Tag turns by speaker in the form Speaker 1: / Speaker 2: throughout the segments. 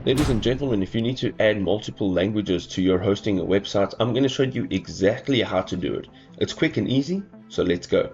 Speaker 1: Ladies and gentlemen, if you need to add multiple languages to your hosting websites, I'm going to show you exactly how to do it. It's quick and easy, so let's go.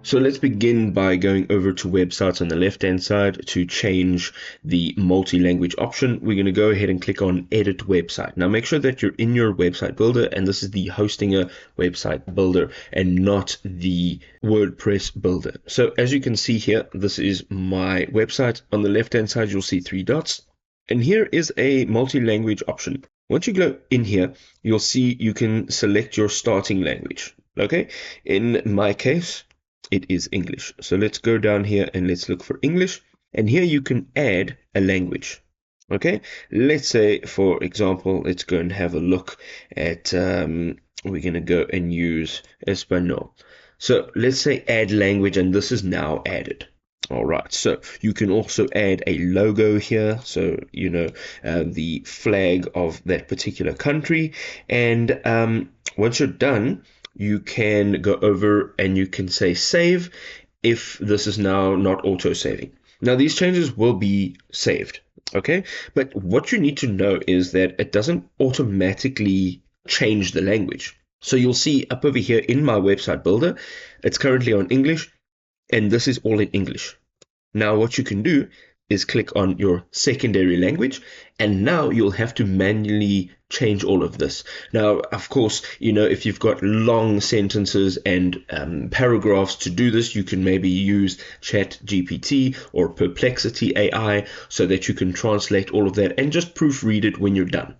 Speaker 1: So let's begin by going over to websites on the left-hand side. To change the multi-language option, we're going to go ahead and click on Edit Website. Now make sure that you're in your website builder, and this is the Hostinger website builder and not the WordPress builder. So as you can see here, this is my website. On the left-hand side, you'll see three dots. And here is a multi-language option. Once you go in here, you'll see you can select your starting language. Okay, in my case, it is English. So let's go down here and let's look for English. And here you can add a language. Okay, let's say, for example, let's go and have a look at, we're going to go and use Espanol. So let's say add language, and this is now added. All right, so you can also add a logo here, so the flag of that particular country. And once you're done, you can go over and you can say save if this is now not auto-saving. Now these changes will be saved, okay? But what you need to know is that it doesn't automatically change the language. So you'll see up over here in my website builder, it's currently on English, and this is all in English. Now what you can do is click on your secondary language, and now you'll have to manually change all of this. Now, of course, if you've got long sentences and paragraphs to do this, you can maybe use ChatGPT or Perplexity AI so that you can translate all of that and just proofread it when you're done.